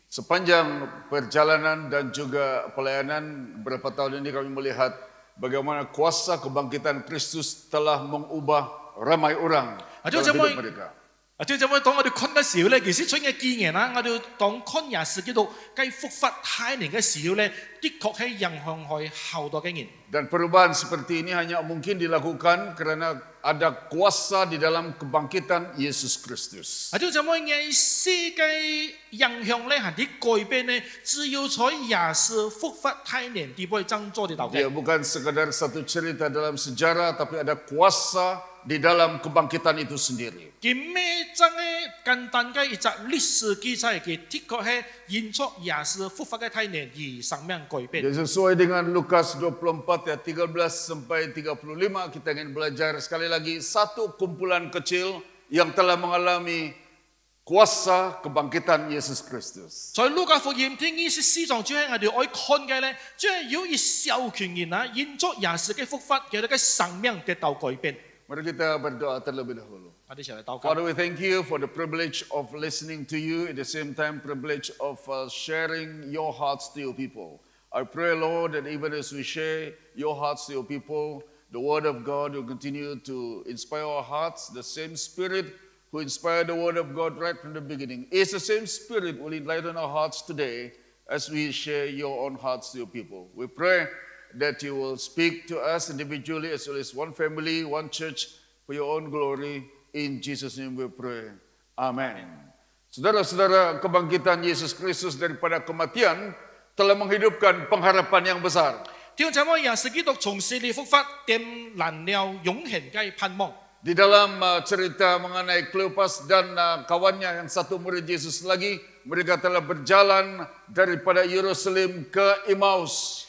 Sepanjang perjalanan dan juga pelayanan beberapa tahun ini kami melihat bagaimana kuasa kebangkitan Kristus telah mengubah ramai orang dalam hidup mereka. 即係當我哋困嘅時候咧，其實出嘅經驗啦，我哋當困也是基督該復活太年嘅時候咧，的確係影響佢好多嘅人。 Dan perubahan seperti ini hanya mungkin dilakukan karena ada kuasa di dalam kebangkitan Yesus Kristus. 即係我嘅世界影響咧，係啲改變咧，只有在也是復活太年地位真做得到嘅。 Dia bukan sekadar satu cerita dalam sejarah, tapi ada kuasa di dalam kebangkitan itu sendiri. 佢咩真係簡單嘅一隻歷史記載嘅，的確係因着也是復活嘅太年而生命改變。 Jadi sesuai dengan Lukas 24 ayat 13 sampai 35 kita ingin belajar sekali lagi satu kumpulan kecil yang telah mengalami kuasa kebangkitan Yesus Kristus. 在路加福音第24章就係我哋愛看嘅咧，即係有一小群人啊，因着也是嘅復活，佢哋嘅生命得到改變。 Mari kita berdoa terlebih dahulu. 我哋一齊嚟禱告。 Father, we thank you for the privilege of listening to you, at the same time privilege of sharing your hearts to your people. I pray, Lord, that even as we share your hearts to your people, the word of God will continue to inspire our hearts. The same Spirit who inspired the word of God right from the beginning is the same Spirit will enlighten our hearts today as we share your own hearts to your people. We pray that you will speak to us individually as well as one family, one church, for your own glory. In Jesus' name we pray. Amen. Saudara-saudara, kebangkitan Yesus Kristus daripada kematian telah menghidupkan pengharapan yang besar. 弟兄姊妹，也是基督從死裏復活，點燃了永恆嘅盼望。 Di dalam cerita mengenai Kleopas dan kawannya yang satu murid Yesus lagi, mereka telah berjalan daripada Yerusalem ke Emmaus.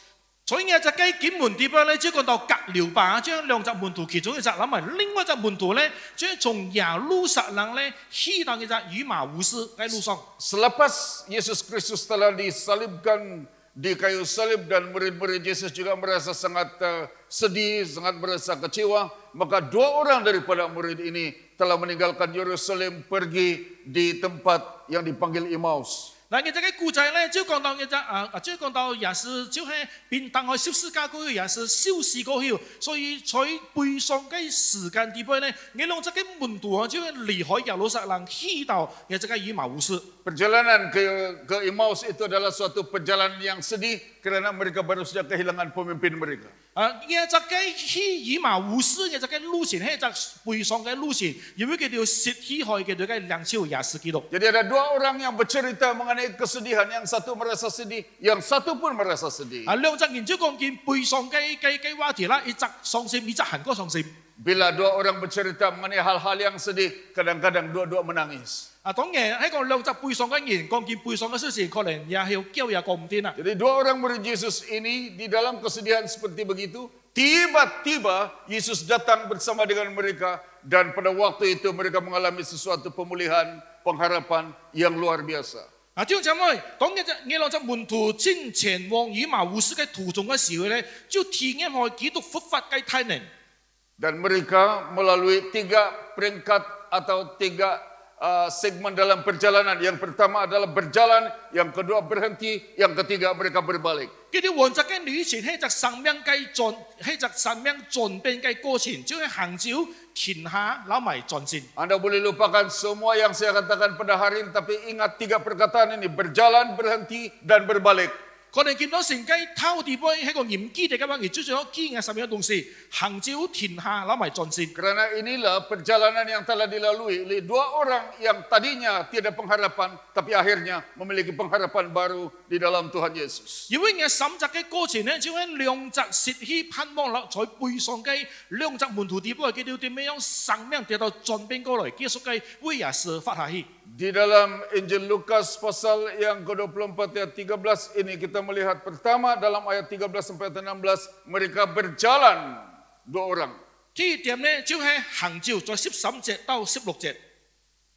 所以呢隻雞檢門地方咧，只講到隔了吧，將兩隻門徒其中一隻諗埋，另外一隻門徒咧，將從耶路撒冷咧去到一隻以馬忤斯喺路上。 Selepas Yesus Kristus telah disalibkan di kayu salib dan murid-murid Yesus juga merasa sangat sedih, sangat merasa kecewa, maka dua orang daripada murid ini telah meninggalkan Yerusalem pergi di tempat yang dipanggil Emmaus. 嗱，呢隻嘅故仔咧，只講到呢隻只講到也是就係便當去消失家過去，也是消失過去，所以在背上嘅時間地位咧，呢兩隻嘅門徒啊，就係離開耶路撒冷去到呢隻嘅以馬忤斯。 Perjalanan ke Emmaus itu adalah suatu perjalanan yang sedih karena mereka baru saja kehilangan pemimpin mereka. 呢隻嘅去以馬忤斯，呢隻嘅路線係一隻背上嘅路線，因為佢哋失去開嘅對嘅兩朝也是基督。 Jadi ada dua orang yang bercerita mengenai kesedihan, yang satu merasa sedih, yang satu pun merasa sedih. 兩隻人就講見背上嘅話題啦，一隻傷心，一隻行過傷心。 Bila dua orang bercerita mengenai hal-hal yang sedih, kadang-kadang dua-dua menangis. 當然喺個兩隻背上嘅人講見背上嘅事情，可能也係叫也講唔掂啦。 Jadi dua orang murid Yesus ini di dalam kesedihan seperti begitu, tiba-tiba Yesus datang bersama dengan mereka dan pada waktu itu mereka mengalami sesuatu pemulihan, pengharapan yang luar biasa. 弟兄姊妹，當呢兩隻門徒正前往以馬忤斯嘅途中嘅時候咧，就體驗開基督復活嘅大能。 Dan mereka melalui tiga peringkat atau tiga segmen dalam perjalanan. Yang pertama adalah berjalan, yang kedua berhenti, yang ketiga mereka berbalik. 佢哋往隻嘅旅程係隻生命轉變嘅過程，就係行走、停下、撈埋轉線。 Anda boleh lupakan semua yang saya katakan pada hari ini, tapi ingat tiga perkataan ini: berjalan, berhenti, dan berbalik. 可能見到成雞偷地杯喺個鹽基地嘅話，而最重要基嘅上面嘅東西，行走、停下、撈埋轉線。 Karena inilah perjalanan yang telah dilalui oleh dua orang yang tadinya tidak pengharapan, tapi akhirnya memiliki pengharapan baru di dalam Tuhan Yesus. 因為嘅審責嘅過程咧，就係兩隻失去盼望啦，在背上嘅兩隻門徒地杯，佢哋點樣生命得到轉變過來，結束嘅會也是發下去。 Di dalam Injil Lukas pasal yang ke-24 ayat 13 ini kita melihat pertama dalam ayat 13 sampai 16 mereka berjalan dua orang. 第一點咧就係行走，在13節到16節。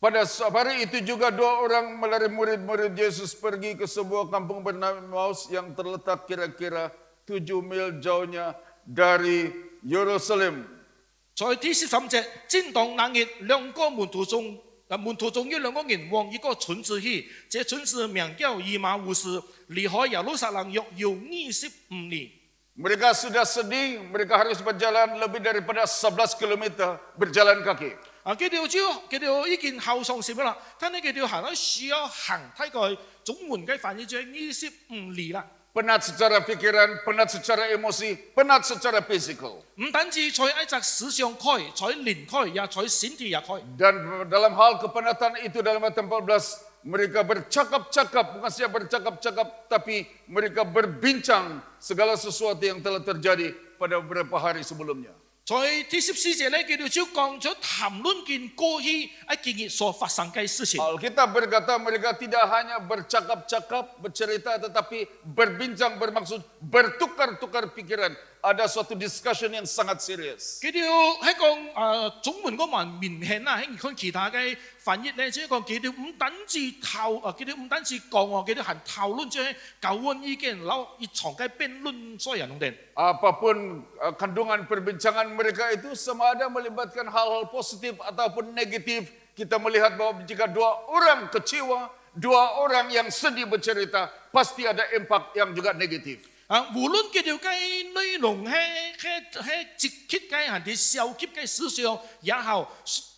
Pada hari itu juga dua orang melalui murid-murid Yesus pergi ke sebuah kampung bernama Emmaus yang terletak kira-kira 7 mil jauhnya dari Yerusalem. 在第13節，正當那日，兩個門徒中有兩個人往一個村子去，這村子名叫以馬忤斯，離開耶路撒冷約有25里。 Mereka sudah sedih, mereka harus berjalan lebih daripada 11 km berjalan kaki. 佢哋已經後上線啦，但係佢哋行到需要行大概總門嘅範圍就25里啦。 Penat secara pikiran, penat secara emosi, penat secara physical. 唔單止在一隻思想開，在靈開，也在身體也開。 Dan dalam hal kepenatan itu dalam ayat 14, mereka bercakap-cakap, bukan saja bercakap-cakap, tapi mereka berbincang segala sesuatu yang telah terjadi pada beberapa hari sebelumnya. 在第14節咧，佢哋就講咗談論件過去一件所發生嘅事情。 Alkitab berkata mereka tidak hanya bercakap-cakap, bercerita, tetapi berbincang bermaksud bertukar-tukar pikiran. Ada suatu discussion yang sangat serius. 佢哋喺講中文嗰文明顯啦，喺看其他嘅翻譯咧，即係講佢哋唔單止佢哋唔單止講喎，佢哋還討論即係交換意見，然後一場嘅辯論所有人哋。 Apapun kandungan perbincangan mereka itu sama ada melibatkan hal-hal positif ataupun negatif. Kita melihat bahwa jika dua orang kecewa, dua orang yang sedih bercerita, pasti ada impact yang juga negatif. 無論佢哋嘅內容係積極嘅，還是消極嘅思想也好，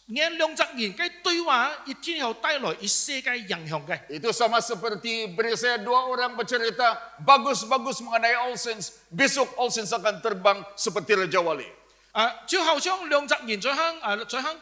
呢兩隻人嘅對話一定有帶來一些嘅影響嘅。 Itu sama seperti beri saya dua orang bercerita bagus-bagus mengenai All Saints. Besok All Saints akan terbang seperti Raja Wali. 就好像兩隻人在香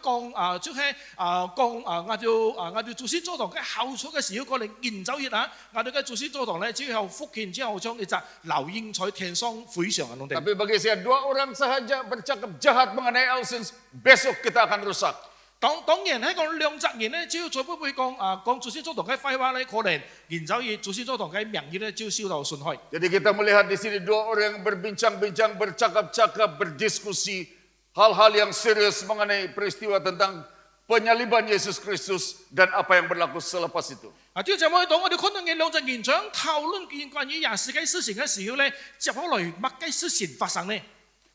講即係講我哋祖先座堂嘅後出嘅時候，過嚟研究一下，我哋嘅祖先座堂咧，之後福建之後將一隻流英在天上飛上嘅。 Tapi bagi saya dua orang sahaja bercakap jahat mengenai All Saints, besok kita akan rusak. 當然喺講兩隻人咧，只要再不會講祖先座堂嘅廢話咧，可能研究以祖先座堂嘅名義咧，就受到損害。 Jadi kita melihat di sini dua orang yang berbincang-bincang, bercakap-cakap, berdiskusi hal-hal yang serius mengenai peristiwa tentang penyaliban Yesus Kristus dan apa yang berlaku selepas itu. 啲就可以講，我哋可能嘅兩隻人想討論關於廿四嘅事情嘅時候咧，接下來乜嘅事情發生呢？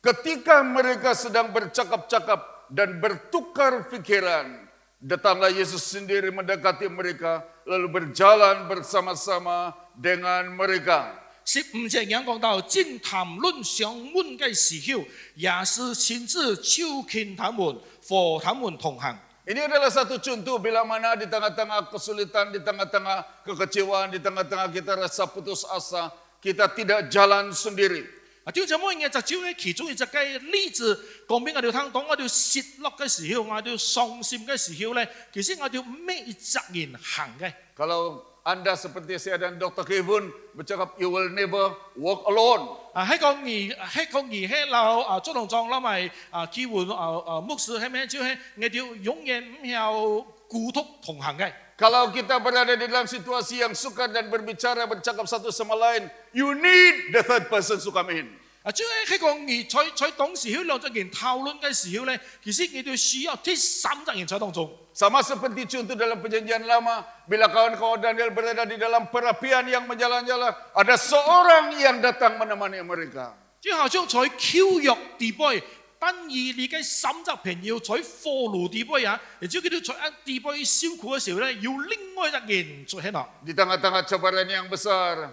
Ketika mereka sedang bercakap-cakap dan bertukar pikiran, datanglah Yesus sendiri mendekati mereka, lalu berjalan bersama-sama dengan mereka. 15節人講到正談論上門嘅時候，也是親自招見他們，和他們同行。 Ini adalah satu contoh bila mana di tengah-tengah kesulitan, di tengah-tengah kekecewaan, di tengah-tengah kita rasa putus asa, kita tidak jalan sendiri. 點解我哋就照喺其中一隻嘅例子講俾我哋聽，當我哋失落嘅時候，我哋傷心嘅時候咧，其實我哋咩一隻人行嘅。 Kalau Anda seperti saya dan Dr. Kevin bercakap, you will never walk alone. 喺講喺樓朱同壯啦咪機會牧師係咩？就係我哋永遠唔有孤獨同行嘅。 Kalau kita berada di dalam situasi yang sukar dan berbicara, bercakap satu sama lain, you need the third person to come in. 即係喺講在當時候兩隻人討論嘅時候咧，其實我哋需要第三隻人在當中。 Sama seperti contoh dalam perjanjian lama, bila kawan-kawan Daniel berada di dalam perapian yang menjalan-jalan, ada seorang yang datang menemani mereka. 即係好像在舊約地位，但以你嘅三隻朋友在火爐地位啊，然之後佢哋在地位辛苦嘅時候咧，要另外一隻人出現啦。 Di tengah-tengah cabaran yang besar,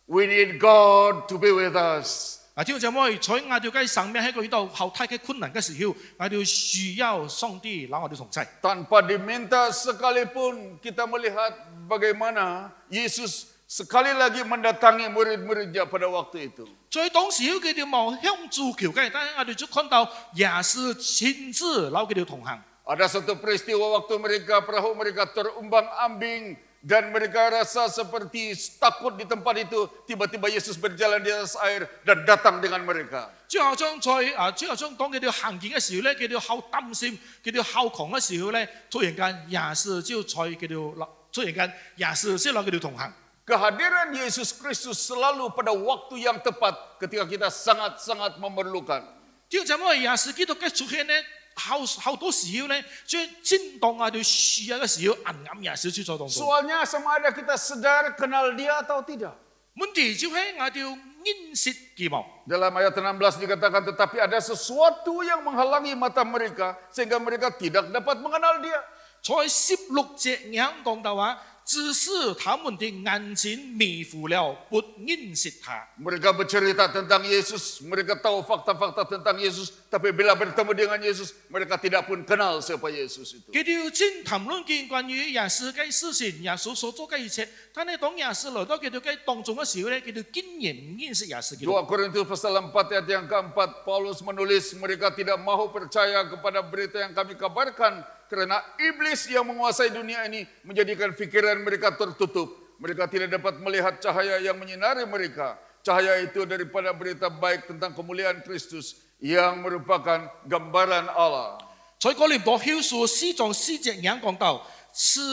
we need God to be with us. 弟兄姊妹，在我哋嘅生命喺個遇到後太嘅困難嘅時候，我哋需要上帝，讓我哋同在。 Tanpa diminta sekalipun, kita melihat bagaimana Yesus sekali lagi mendatangi murid-muridnya pada waktu itu. 在當時佢哋冇向主求嘅，但係我哋就看到也是親自攞佢哋同行。 Ada satu peristiwa waktu perahu mereka terumbang-ambing dan mereka rasa seperti takut di tempat itu. Tiba-tiba Yesus berjalan di atas air dan datang dengan mereka. 之後將當佢哋行見嘅時候咧，佢哋好擔心，佢哋好窮嘅時候咧，突然間也是就在佢哋突然間也是先攞佢哋同行。 Kehadiran Yesus Kristus selalu pada waktu yang tepat ketika kita sangat-sangat memerlukan. 就怎麼也是基督嘅出現咧，好多時候咧，將正當我哋需要嘅時候，暗也是出在當中。 Soalnya sama ada kita sadar kenal dia atau tidak. 問題就係我哋 nginsit kỳ vọng. Dalam ayat 16 dikatakan, tetapi ada sesuatu yang menghalangi mata mereka sehingga mereka tidak dapat mengenal dia. 在16節講講到話，只是他們的眼睛迷糊了，不認識他。 Mereka bercerita tentang Yesus, mereka tahu fakta-fakta tentang Yesus, tapi bila bertemu dengan Yesus, mereka tidak pun kenal siapa Yesus itu. 佢哋正談論緊關於耶穌嘅事情，耶穌所做嘅一切。但係當耶穌來到佢哋嘅當中嘅時候咧，佢哋竟然唔認識耶穌基督。 2 Korintus pasal 4 ayat yang keempat, Paulus menulis mereka tidak mahu percaya kepada berita yang kami kabarkan karena iblis yang menguasai dunia ini menjadikan pikiran mereka tertutup. Mereka tidak dapat melihat cahaya yang menyinari mereka. Cahaya itu daripada berita baik tentang kemuliaan Kristus yang merupakan gambaran Allah. 在哥林多後書4章4節講講到，是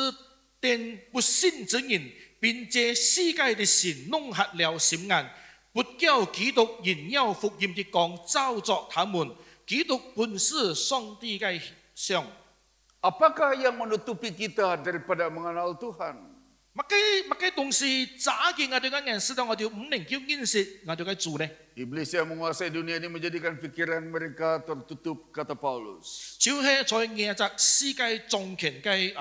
電不信之人，並借世界的事弄瞎了心眼，不叫基督榮耀福音的光照着他們。基督本是上帝嘅像。 Apakah yang menutupi kita daripada mengenal Tuhan? 乜嘅東西詐嘅我哋嘅人，使到我哋唔能夠認識我哋嘅主呢？ Iblis yang menguasai dunia ini menjadikan pikiran mereka tertutup, kata Paulus. 就係在亞隻世界眾權嘅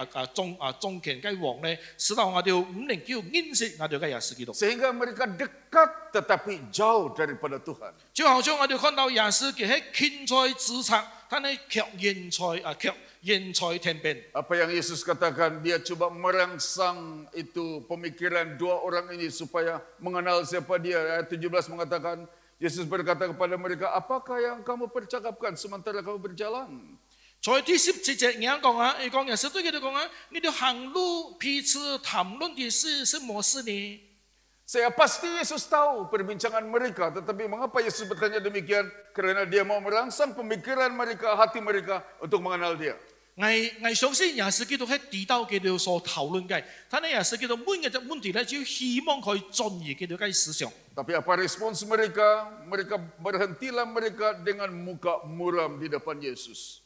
眾權嘅王呢，使到我哋唔能夠認識我哋嘅耶穌基督。 Sehingga mereka dekat tetapi jauh daripada Tuhan. 就好像我哋看到耶穌佢喺天才之策，但係卻人才天邊。 Apa yang Yesus katakan, dia coba merangsang itu pemikiran dua orang ini supaya mengenal siapa dia. Ayat 17 mengatakan, Yesus berkata kepada mereka, apakah yang kamu percakapkan sementara kamu berjalan? 在第17節講啊，講耶穌對佢哋講啊，你哋行路彼此談論的是什麼事呢？ Saya pasti Yesus tahu perbincangan mereka, tetapi mengapa Yesus bertanya demikian? Karena dia mau merangsang pemikiran mereka, hati mereka untuk mengenal dia. 我相信耶穌基督喺地道佢哋所討論嘅，但係耶穌基督每日嘅問題咧，就希望佢轉移佢哋嘅思想。 Tapi apa respons mereka? Mereka berhentilah mereka dengan muka muram di depan Yesus.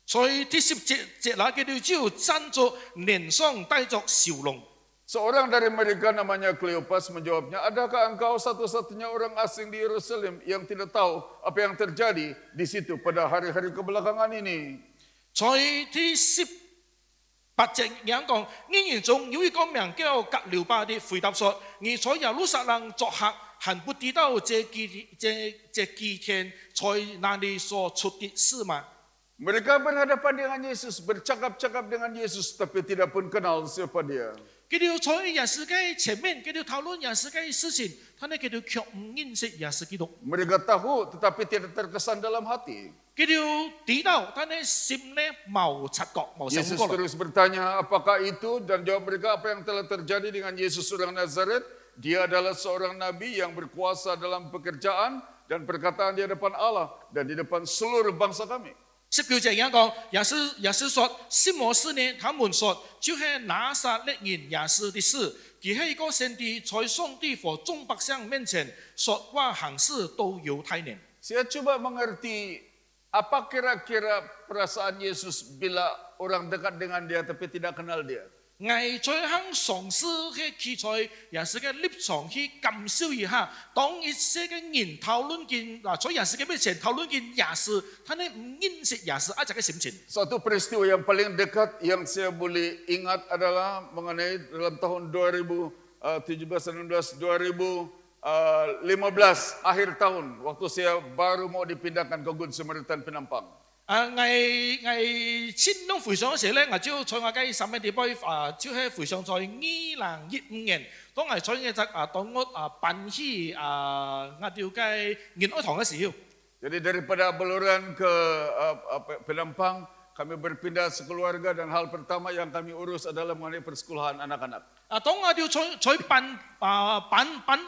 所以第17節啦，佢哋就站着臉上帶着笑容。 Seorang dari mereka namanya Kleopas menjawabnya, adakah engkau satu-satunya orang asing di Yerusalem yang tidak tahu apa yang terjadi di situ pada hari-hari kebelakangan ini? 在第18節講，仍然中有一個名叫革流巴的回答說：你在耶路撒冷作客，還不知道這幾天在那裡所出的事嗎？ Mereka berhadapan dengan Yesus, bercakap-cakap dengan Yesus, tapi tidak pun kenal siapa dia. 佢哋在耶穌嘅前面，佢哋討論耶穌嘅事情，但係佢哋卻唔認識耶穌基督。 Mereka tahu, tetapi tidak terkesan dalam hati. 佢哋知道，但係心咧冇察覺，冇想 Yesus 過。 terus bertanya, apakah itu? Dan jawab mereka, apa yang telah terjadi dengan Yesus orang Nazaret? Dia adalah seorang nabi yang berkuasa dalam pekerjaan dan perkataan di hadapan Allah dan di depan seluruh bangsa kami. 19節講，耶穌說：什麼事呢？他們說，就是拿撒勒人耶穌的事。佢係一個先知，在上帝和眾百姓面前說話行事都有太年。 Saya coba mengerti apa kira-kira perasaan Yesus bila orang dekat dengan dia tapi tidak kenal dia. 我在向嘗試去企在耶穌嘅立場去感受一下，當一些嘅人討論緊在耶穌嘅面前討論緊耶穌，他哋唔認識耶穌一隻嘅心情。 Satu peristiwa yang paling dekat yang saya boleh ingat adalah mengenai dalam tahun 2017, 2015 akhir tahun waktu saya baru mau dipindahkan ke Gun Samaritan Penampang. 我千冬回想嘅時候咧，我就在我嘅審美地區就係回想在2015年，當我在嘅當我辦起我哋嘅研愛堂嘅時候。 Jadi daripada Baluran ke Penampang, kami berpindah sekeluarga dan hal pertama yang kami urus adalah mengenai persekolahan anak-anak. 當我哋在辦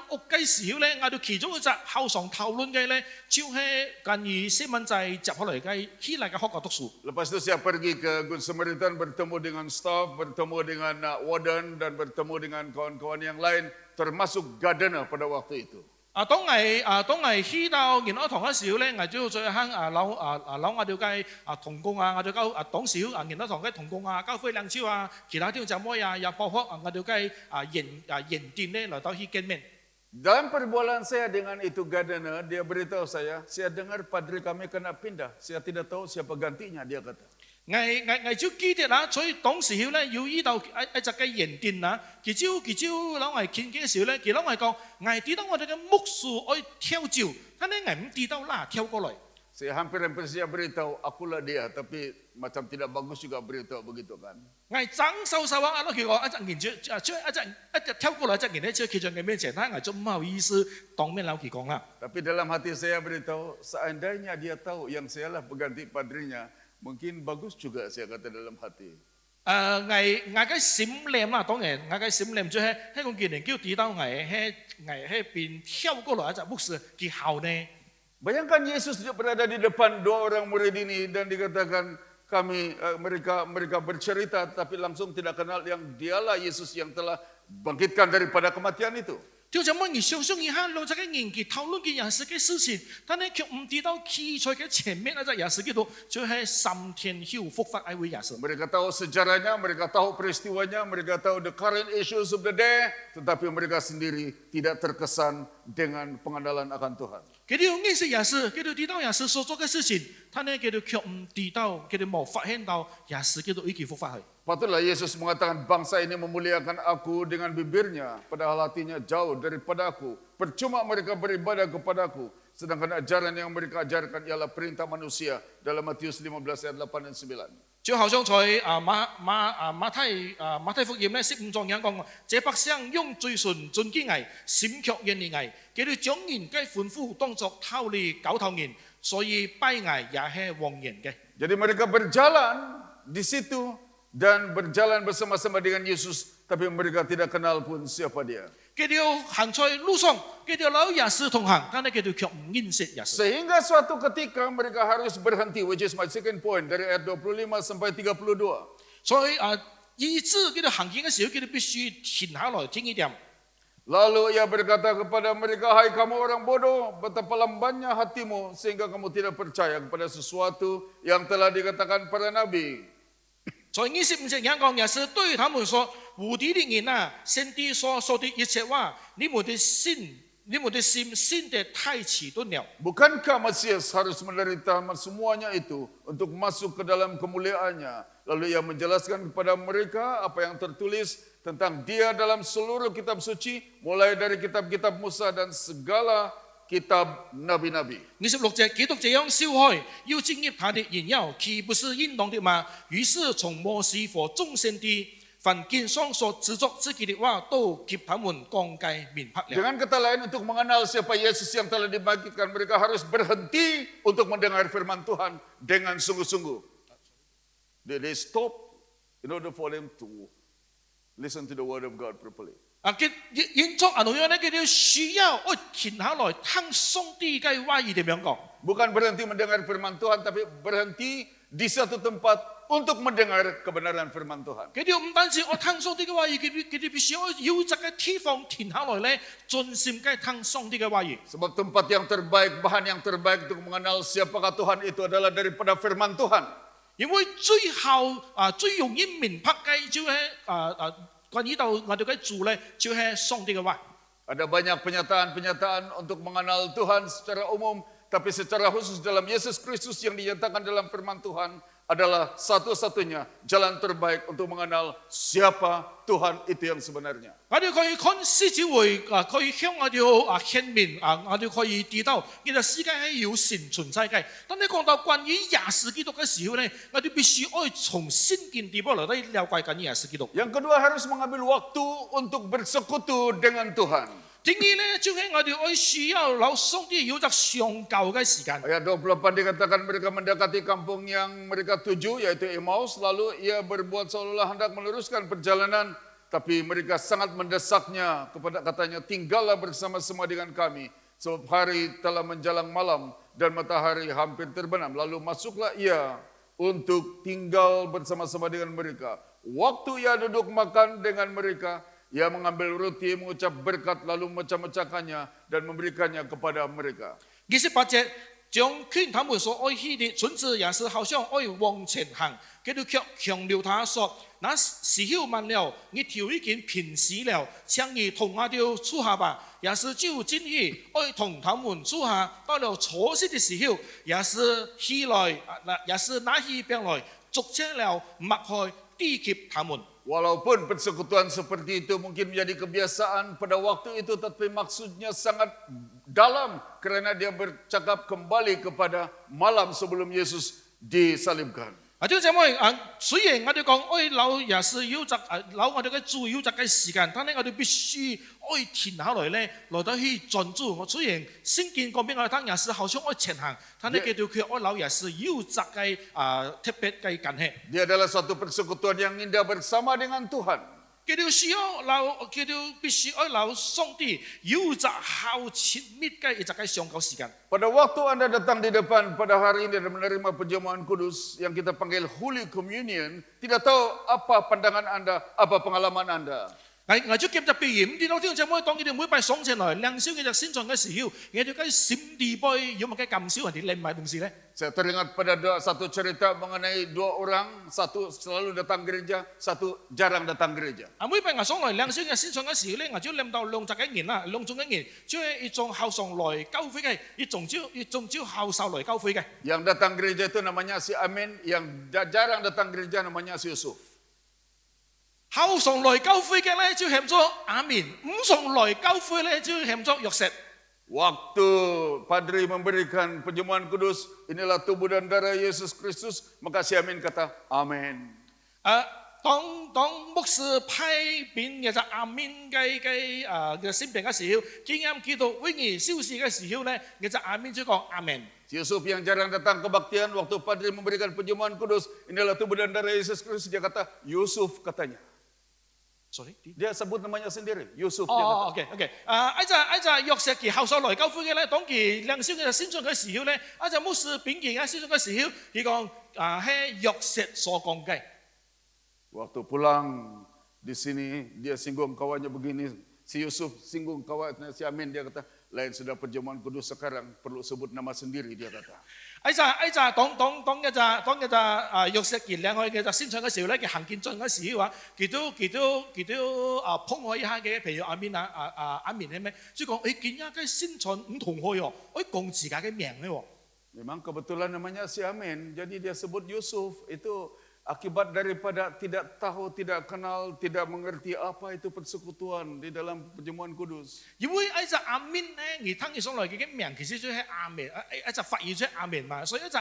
屋嘅時候咧，我哋其中一隻後上討論嘅咧，就係關於細蚊仔接落嚟嘅起嚟嘅學校讀書。 Lepas itu saya pergi ke Gun Samaritan bertemu dengan staf, bertemu dengan warden dan bertemu dengan kawan-kawan yang lain, termasuk Gardner pada waktu itu. 當我去到研愛堂嘅時候咧，我就再向攞我哋嘅同工我哋嘅黨小研愛堂嘅同工教會領袖其他啲姊妹也包括我哋嘅研店咧來到去見面。Dalam perbualan saya dengan itu gardener, dia beritahu saya dengar padri kami kena pindah. Saya tidak tahu siapa gantinya, dia kata. 我就記得啦，所以當時候咧要依到一隻嘅園店啦，佢老外傾嘅時候咧，佢老外講，我知道我哋嘅木樹愛跳照，但係我唔知道啦跳過來。 Saya hampir siap beritahu, akulah dia. Tapi macam tidak bagus juga beritahu begitu kan. 我爭手啊，佢講一隻研住一隻跳過來一隻研咧，企在佢面前，但係我就唔好意思當面老佢講啦。 Tapi dalam hati saya beritahu, seandainya dia tahu yang saya lah pengganti padrinya, mungkin bagus juga saya kata dalam hati. 我嘅閃念啦，當然我嘅閃念就係香港健年叫知道我邊跳過來一隻牧師嘅後呢。 Bayangkan Yesus berada di depan dua orang murid ini dan dikatakan mereka bercerita tapi langsung tidak kenal yang dialah Yesus yang telah bangkitkan daripada kematian itu. 就這麼你想象一下，兩隻嘅人佢討論嘅耶穌嘅事情，但係卻唔知道企在嘅前面那隻耶穌基督就係3天後復活嗰位耶穌。 Mereka tahu sejarahnya, mereka tahu peristiwanya, mereka tahu the current issues of the day, tetapi mereka sendiri tidak terkesan dengan pengandalan akan Tuhan. 佢哋認識耶穌，佢哋知道耶穌所做嘅事情，但係佢哋卻唔知道，佢哋冇發現到耶穌基督已經復活去。 Patutlah Yesus mengatakan bangsa ini memuliakan aku dengan bibirnya, padahal hatinya jauh daripada aku. Percuma mereka beribadah kepadaku, sedangkan ajaran yang mereka ajarkan ialah perintah manusia dalam Matius 15 ayat 8 dan 9. 就好像在馬太福音咧15章講，這百姓用嘴唇尊敬藝，心卻遠離藝，佢哋將人嘅歡呼當作偷利搞頭人，所以拜藝也係枉然嘅。 Jadi mereka berjalan di situ dan berjalan bersama-sama dengan Yesus, tapi mereka tidak kenal pun siapa dia. 佢哋行在路上，佢哋老耶穌同行，但係佢哋卻唔認識耶穌。 Sehingga suatu ketika mereka harus berhenti, which is my second point, dari ayat 25 sampai 32. 所以以致佢哋行經嘅時候，佢哋必須停下來聽一點。 Lalu ia berkata kepada mereka, hai kamu orang bodoh, betapa lambannya hatimu sehingga kamu tidak percaya kepada sesuatu yang telah dikatakan para nabi. 在25節講，耶穌對他們說：無底的人啊，先帝所說的一切話，你們的心信得太遲鈍了。 Bukankah Mesias harus menderita semuanya itu untuk masuk ke dalam kemuliaannya? Lalu ia menjelaskan kepada mereka apa yang tertulis tentang dia dalam seluruh kitab suci, mulai dari kitab-kitab Musa dan segala kitab nabi-nabi. 26節，基督這樣燒開，要敬業他的榮耀，豈不是應當的嗎？於是從摩西和眾先知，凡經上所指著自己的話，都給他們講解明白了。 Dengan kata lain, untuk mengenal siapa Yesus yang telah dibangkitkan, mereka harus berhenti untuk mendengar firman Tuhan dengan sungguh-sungguh. They stop in order for them to listen to the word of God properly. 現作啊，同樣咧，佢哋需要停下來聽上帝嘅話語點樣講。 Bukan berhenti mendengar firman Tuhan, tapi berhenti di satu tempat untuk mendengar kebenaran firman Tuhan. 佢哋唔單止聽上帝嘅話語，佢哋必須要這個地方停下來咧，專心嘅聽上帝嘅話語。 Sebab tempat yang terbaik, bahan yang terbaik untuk mengenal siapakah Tuhan itu adalah daripada firman Tuhan. 因為最容易明白嘅就係關於到我哋嘅主咧，就係上帝嘅話。 Ada banyak penyataan-penyataan untuk mengenal Tuhan secara umum, tapi secara khusus dalam Yesus Kristus yang dinyatakan dalam firman Tuhan adalah satu-satunya jalan terbaik untuk mengenal siapa Tuhan itu yang sebenarnya. 我哋可以看獅子會可以向我哋顯明我哋可以知道，其實世界係有神存在嘅。當你講到關於耶穌基督嘅時候咧，我哋必須要從聖經地步嚟了解緊耶穌基督。 Yang kedua harus mengambil waktu untuk bersekutu dengan Tuhan. 第二咧，就係我哋要需要留上帝有隻相交嘅時間。 Ayat 28 dikatakan mereka mendekati kampung yang mereka tuju, yaitu Emmaus. Lalu ia berbuat seolah hendak meluruskan perjalanan, tapi mereka sangat mendesaknya. Katanya, tinggallah bersama-sama dengan kami, sebab hari telah menjelang malam dan matahari hampir terbenam. Lalu masuklah ia untuk tinggal bersama-sama dengan mereka. Waktu ia duduk makan dengan mereka, ia mengambil roti, mengucap berkat, lalu memecah-mecahkannya dan memberikannya kepada mereka. 28節，将劝他们所爱惜的村子也是好像爱往前行。佢哋卻強調他說：那時候晚了，日頭已經平時了，請你同我哋出下吧。也是就進去愛同他們出下，到了初時的時候，也是起來，也是拿起餅來，逐車了擘開，遞給他們。 Walaupun persekutuan seperti itu mungkin menjadi kebiasaan pada waktu itu, tapi maksudnya sangat dalam karena dia bercakap kembali kepada malam sebelum Yesus disalibkan. 弟兄姊妹，雖然我哋講愛留也是要責，留我哋嘅主要責嘅時間，但係我哋必須愛停下來咧，來到去專注。我雖然聖經講俾我哋聽，也是好像愛前行，但係佢哋卻愛留也是要責嘅特別嘅緊係。 Dia adalah suatu persekutuan yang indah bersama dengan Tuhan. 佢哋需要留，佢哋必須愛留上帝要責好親密嘅一責嘅上教時間。 Pada waktu Anda datang di depan pada hari ini dan menerima perjamuan kudus yang kita panggil Holy Communion, tidak tahu apa pandangan Anda, apa pengalaman Anda. 我就檢查避嫌，啲老弟兄姊妹當佢哋每拜上前來，兩小嘅就先進嘅時候，我哋嘅閃地杯有冇嘅咁少人哋拎埋東西咧？ Saya teringat pada satu cerita mengenai dua orang, satu selalu datang gereja, satu jarang datang gereja. 每拜我上來兩小嘅先進嘅時候咧，我就諗到兩隻嘅人啦，兩種嘅人，即係一種後上來交會嘅，一種就後上來交會嘅。 Yang datang gereja itu namanya si Amin, yang jarang datang gereja namanya si Yusuf. 後上來交會嘅咧就喊咗阿面，唔上來交會咧就喊咗約瑟。 Waktu Padri memberikan perjamuan kudus, inilah tubuh dan darah Yesus Kristus, maka si Amin kata, Amin. 當牧師批扁嘅就阿面嘅聖病嘅時候，經驗見到永遠消失嘅時候咧，嘅就阿面就講阿門。 Yusuf yang jarang datang kebaktian, waktu Padri memberikan perjamuan kudus, inilah tubuh dan darah Yesus Kristus, dia kata, Yusuf katanya. Sorry, dia sebut namanya sendiri, Yusuf. Oh, OK。一隻約瑟嘅後上來交會嘅咧，當佢兩小嘅先進嘅時候咧，一隻牧師扁嘅先進嘅時候，佢講係約瑟所講嘅。 Waktu pulang di sini dia singgung kawannya begini, si Yusuf singgung kawannya si Amin, dia kata, lain sudah perjamuan kudus sekarang perlu sebut nama sendiri, dia kata. 當一隻約瑟嘅兩個嘅就先進嘅時候咧，佢行見進嘅時候啊，佢都碰開一下嘅，譬如阿面阿面係咩？即係講誒見一個先進唔同開喎，可以講自己嘅名嘅喎。 Memang kebetulan namanya si Amin, jadi dia sebut Yusuf, itu akibat daripada tidak tahu, tidak kenal, tidak mengerti apa itu persekutuan di dalam perjamuan kudus. 因為一隻阿面咧，而聽起上來嘅名其實就係阿面，一隻發語就係阿面嘛，所以一隻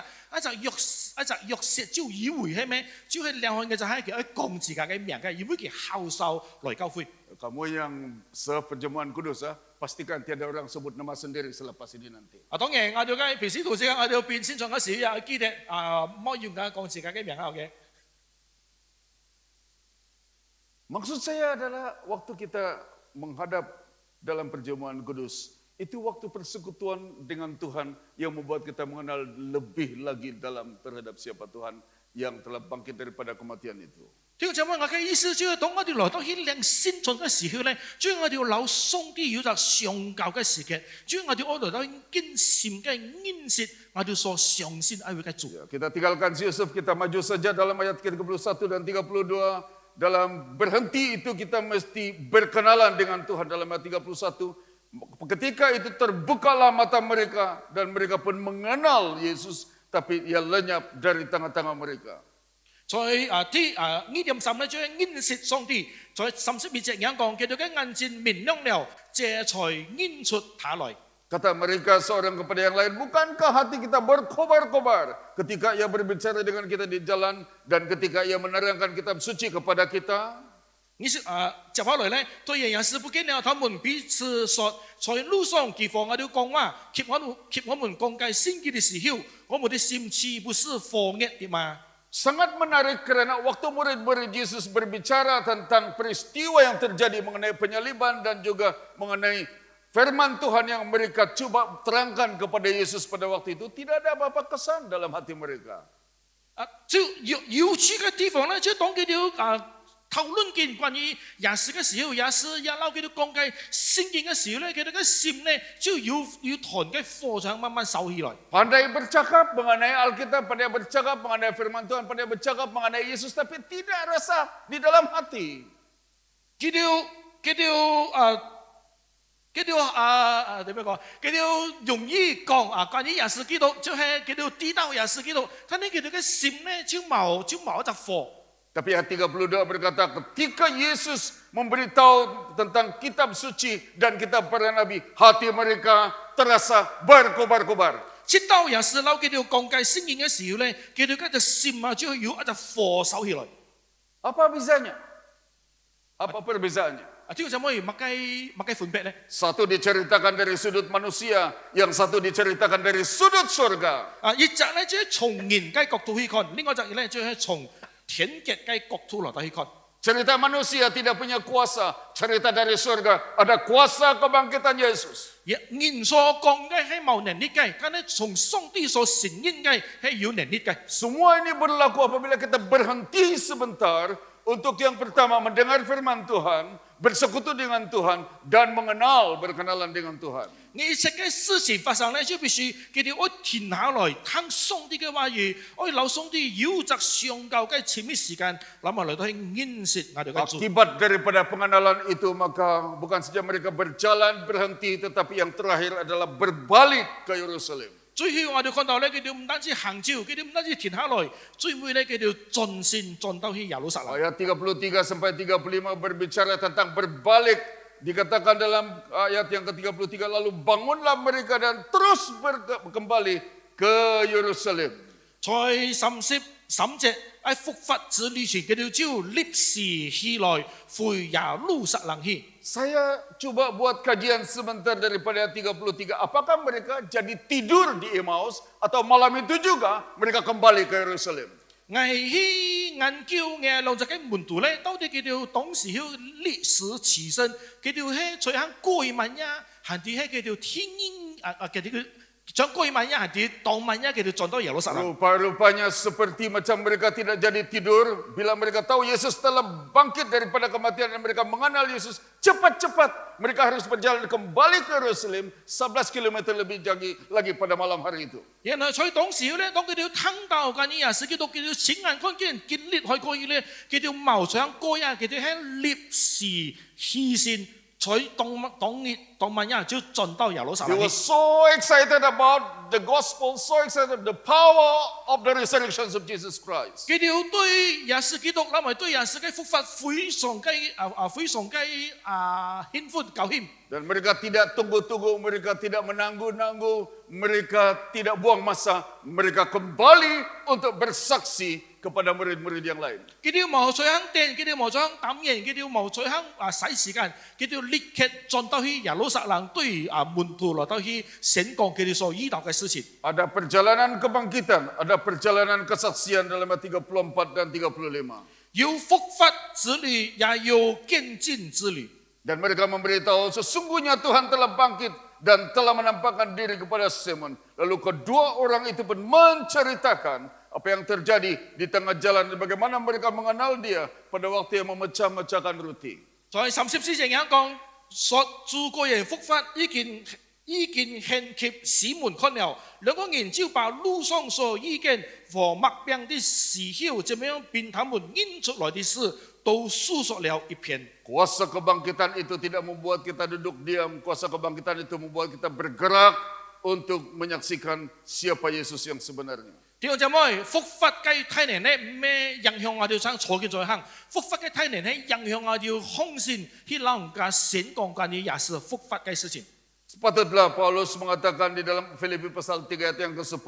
約瑟就以為係咩？就係兩個嘅就係佢講自己嘅名嘅，因為佢後受來教會。 Kamu yang serve perjamuan kudus, pastikan tiada orang sebut nama sendiri selepas ini nanti. 當然我哋嘅平時同時我哋變現場嘅時候，記得唔好用嘅講自己嘅名啊 ，OK。 Maksud saya adalah waktu kita menghadap dalam perjamuan kudus, itu waktu persekutuan dengan Tuhan yang membuat kita mengenal lebih lagi dalam terhadap siapa Tuhan yang telah bangkit daripada kematian itu. 弟兄姊妹，我嘅意思就係當我哋來到呢兩先進嘅時候咧，將我哋要留上帝要就上教嘅時間，將我哋愛來到堅善嘅恩賜，我哋所相信愛會嘅做。 Kita tinggalkan si Yusuf, kita maju saja dalam ayat 31 dan 32. Dalam berhenti itu kita mesti berkenalan dengan Tuhan dalam ayat 31. Ketika itu terbukalah mata mereka dan mereka pun mengenal Yesus, tapi ia lenyap dari tengah-tengah mereka. 在呢點十咧，將恩賜上帝，在32節講講，叫做嘅眼睛明亮了，這才恩出他來。 Kata mereka seorang kepada yang lain, bukankah hati kita berkobar-kobar ketika ia berbicara dengan kita di jalan dan ketika ia menerangkan kitab suci kepada kita? 接下來咧，對人也是不見了，他們彼此說，在路上譏諷我哋講話，給我們講解聖經的時候，我們的心豈不是火熱的嗎？ Sangat menarik karena waktu murid-murid Yesus berbicara tentang peristiwa yang terjadi mengenai penyaliban dan juga mengenai firman Tuhan yang mereka coba terangkan kepada Yesus pada waktu itu, tidak ada apa-apa kesan dalam hati mereka. 就有趣嘅地方咧，就當佢哋討討論緊關於耶穌嘅時候，耶穌也撈佢哋講嘅聖經嘅時候咧，佢哋嘅心咧就要團嘅火場慢慢燒起來。 Pandai bercakap mengenai Alkitab, pandai bercakap mengenai firman Tuhan, pandai bercakap mengenai Yesus, tapi tidak rasa di dalam hati. 佢哋點樣講？佢哋容易講關於耶穌基督，就係佢哋知道耶穌基督，但係佢哋嘅心咧就冇一隻火。 Tapi ayat 32 berkata, ketika Yesus memberitahu tentang kitab suci dan kitab para nabi, hati mereka terasa berkobar-kobar. 直到耶穌撈佢哋講解聖經嘅時候咧，佢哋嘅隻心就要一隻火燒起來。 Apa bezanya? Apa perbezaannya? 啊，呢個就可以乜雞分別咧？ Satu diceritakan dari sudut manusia, yang satu diceritakan dari sudut surga. 啊，一隻咧就係從人嘅角度去看，另外一隻咧就係從天國嘅角度嚟去看。 Cerita manusia tidak punya kuasa, cerita dari surga ada kuasa kebangkitan Yesus. 人所講嘅係冇能力嘅，但係從上帝所承認嘅係有能力嘅。 Semua ini berlaku apabila kita berhenti sebentar untuk yang pertama mendengar firman Tuhan, bersekutu dengan Tuhan, dan berkenalan dengan Tuhan. 呢一切嘅事情發生咧，就必須佢哋愛停下來，聽上帝嘅話語，愛留上帝有着上教嘅前面時間，諗下嚟到去認識我哋嘅主。 Akibat daripada pengenalan itu maka bukan saja mereka berjalan berhenti, tetapi yang terakhir adalah berbalik ke Yerusalem. 最後我哋看到咧，佢哋唔單止行照，佢哋唔單止停下來，最尾咧佢哋盡線進到去耶路撒冷。 Ayat 33 sampai 35 berbicara tentang berbalik. Dikatakan dalam ayat yang ke-33, lalu bangunlah mereka dan terus kembali ke Yerusalem. 在30節喺復活之旅前，佢哋就立時起來回耶路撒冷去。 Saya coba buat kajian sebentar daripada ayat 33. Apakah mereka jadi tidur di Emmaus atau malam itu juga mereka kembali ke Yerusalem? 我去研究嘅兩隻嘅門徒咧，到底佢哋當時要歷史起身，佢哋喺隨行過萬日，還係喺佢哋天佢哋將過萬日，還係當萬日佢哋進到耶路撒冷。 Rupa-rupanya seperti macam mereka tidak jadi tidur bila mereka tahu Yesus telah bangkit daripada kematian dan mereka mengenal Yesus. Cepat-cepat mereka harus berjalan kembali ke Yerusalem 11 km lebih lagi pada malam hari itu. 然後在當時咧，當佢哋聽到關於耶穌基督，佢哋親眼看見經歷開過咧，佢哋冒上過日，佢哋喺立時起先，在當晚日就進到耶路撒 They 冷 were 去。 so excited about the gospel, so excited the power of the resurrection of Jesus Christ. 佢哋對耶穌基督，諗埋對耶穌嘅復活非常嘅興奮高興。 Dan mereka tidak tunggu-tunggu, mereka tidak menanggu-nanggu, mereka tidak buang masa, mereka kembali untuk bersaksi kepada murid-murid yang lain. 佢哋冇再肯定，佢哋冇再肯膽認，佢哋冇再肯使時間，佢哋立刻進到去耶路撒冷對門徒嚟到去宣講佢哋所遇到嘅事情。 Ada perjalanan kebangkitan, ada perjalanan kesaksian dalam ayat 34 dan 35. 有復活之旅，也有見證之旅。 Dan mereka memberitahu sesungguhnya Tuhan telah bangkit dan telah menampakkan diri kepada Simon. Lalu kedua orang itu pun menceritakan apa yang terjadi di tengah jalan dan bagaimana mereka mengenal dia pada waktu yang memecah-mecahkan roti. 在34節有講，說主個人復活已經獻給西門看了，兩個人就把路上所遇見和麥餅的時候，怎麼樣並他們印出來的事，都述說了一遍。 Kuasa kebangkitan itu tidak membuat kita duduk diam. Kuasa kebangkitan itu membuat kita bergerak untuk menyaksikan siapa Yesus yang sebenarnya. 弟兄姊妹，復活嘅體能咧，咩影響我哋想坐嘅在行？復活嘅體能咧，影響我哋相信去老人家宣講關於耶穌復活嘅事情。 Sepatutlah Paulus mengatakan di dalam Filipi pasal 3 ayat yang ke-10,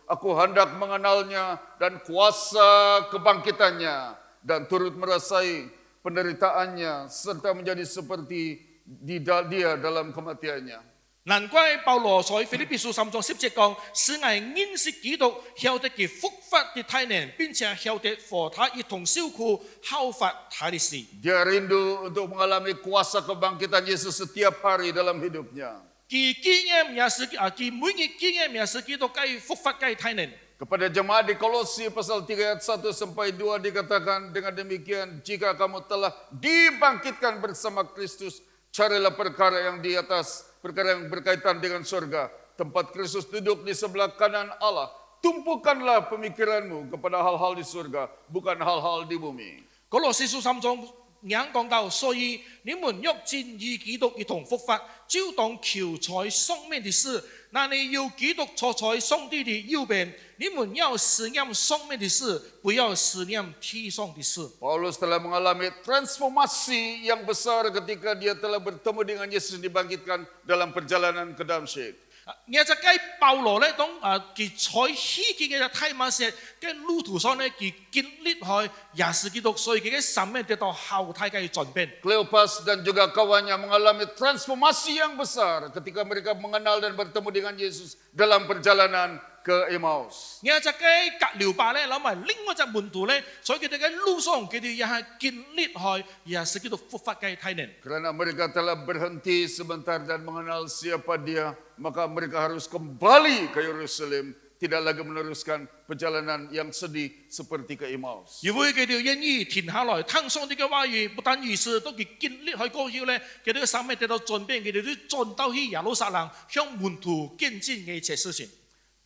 aku hendak mengenalnya dan kuasa kebangkitannya dan turut merasai penderitaannya serta menjadi seperti dia dalam kematiannya. 難怪保羅在腓立比書3章10節講，使我認識基督，曉得佢復活的體能，並且曉得和他一同受苦，效法他的死。 Dia rindu untuk mengalami kuasa kebangkitan Yesus setiap hari dalam hidupnya. 佢經驗也是佢每日經驗也是基督嘅復活嘅體能。Kepada jemaat di Kolose pasal 3 ayat 1 sampai 2 dikatakan dengan demikian, jika kamu telah dibangkitkan bersama Kristus, carilah perkara yang di atas, perkara yang berkaitan dengan surga, tempat Kristus duduk di sebelah kanan Allah. Tumpukanlah pemikiranmu kepada hal-hal di surga, bukan hal-hal di bumi. 哥羅西書3章2講到，所以你們若戰與基督一同復活，就當求在上面的事。那你有基督坐在上帝的右邊，你們要思念上面的事，不要思念地上的事。 Paulus telah mengalami transformasi yang besar ketika dia telah bertemu dengan Yesus dibangkitkan dalam perjalanan ke Damsyik. 而只雞保羅咧，當佢在希見嘅太馬石嘅路途上咧，佢經歷去耶穌基督，所以佢嘅生命得到後太嘅轉變。 Kleopas dan juga kawannya mengalami transformasi yang besar ketika mereka mengenal dan bertemu dengan Yesus dalam perjalanan ke Emmaus. 而只雞格廖巴咧，諗埋另外一隻門徒咧，所以佢哋嘅路上，佢哋也係經歷去耶穌基督復活嘅體驗。 Karena mereka telah berhenti sebentar dan mengenal siapa dia, maka mereka harus kembali ke Yerusalem, tidak lagi meneruskan perjalanan yang sedih seperti ke Emmaus. 如果佢哋願意停下來，聽上帝嘅話語，不單如是，都佢經歷去過後咧，佢哋嘅生命得到轉變，佢哋都轉到去耶路撒冷，向門徒見證嘅一切事情。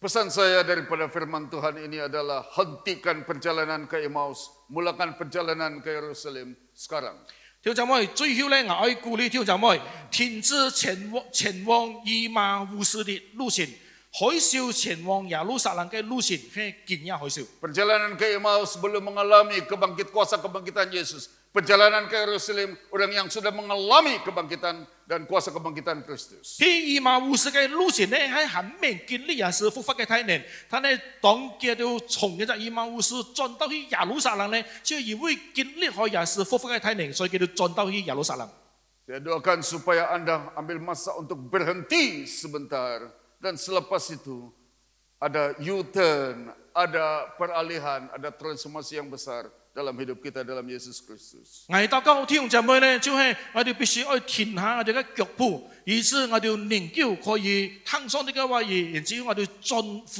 Pesan saya daripada firman Tuhan ini adalah hentikan perjalanan ke Emmaus, mulakan perjalanan ke Yerusalem sekarang. 弟兄姊妹，最後咧，我要鼓勵弟兄姊妹停止前往以馬烏斯的路線，海嘯前往耶路撒冷嘅路線係見一海嘯。 Perjalanan ke Emmaus belum mengalami kuasa kebangkitan Yesus. Perjalanan ke Yerusalem orang yang sudah mengalami kebangkitan dan kuasa kebangkitan Kristus. 喺以馬烏斯嘅路線咧，係很明經歷耶穌復活嘅體驗，但係當佢哋從嗰隻以馬烏斯轉到去耶路撒冷咧，就因為經歷去耶穌復活嘅體驗，所以佢哋轉到去耶路撒冷。 Saya doakan supaya Anda ambil masa untuk berhenti sebentar dan selepas itu ada U-turn, ada peralihan, ada transformasi yang besar dalam hidup kita dalam Yesus Kristus. 我哋禱告弟兄姊妹咧，就係我哋必須要停下我哋嘅腳步，以致我哋靈久可以聽上帝嘅話語，然之後我哋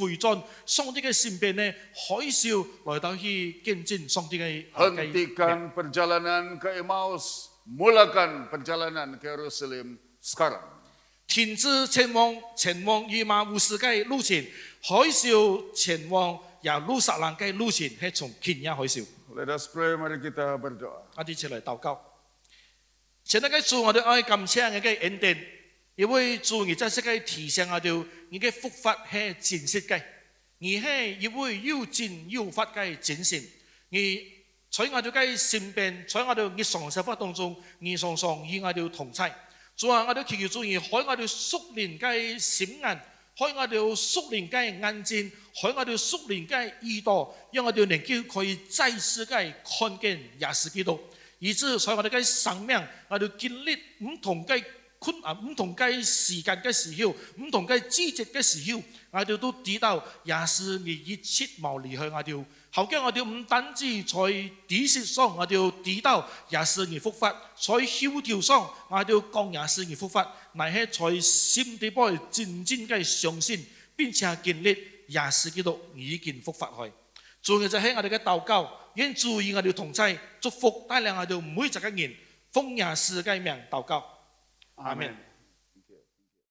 回轉上帝嘅身邊咧，海嘯來到去見證上帝嘅。 Hentikan perjalanan ke Emmaus, mulakan perjalanan ke Yerusalem sekarang. 停止前往以馬烏斯嘅路線，海嘯前往耶路撒冷嘅路線係從前一海嘯。 Let us pray, mari kita berdoa. 我哋一齊嚟禱告。前一個主，我哋愛感謝你嘅恩典，因為主你在世界提醒我哋，你嘅復活係真實嘅，你係一位有真有法嘅真神。你在我哋嘅身邊，在我哋日常生活當中，你常常與我哋同在。主啊，我哋祈求主，你開我哋屬靈嘅心眼。 開我哋屬靈嘅眼睛，開我哋屬靈嘅耳朵，讓我哋能夠可以再次嘅看見耶穌基督，以致在我哋嘅生命，我哋經歷唔同嘅唔同嘅時間嘅時候，唔同嘅季節嘅時候，我哋都知道耶穌你一切冇離開我哋。後驚我哋唔單止在地勢上，我哋知道耶穌你復活；在口條上，我哋講耶穌你復活。 乃係在心底部真正嘅相信，並且經歷耶穌基督已經復活去。仲有就係我哋嘅禱告，願主與我哋同在，祝福帶領我哋每一個人，奉耶穌嘅名禱告，阿門。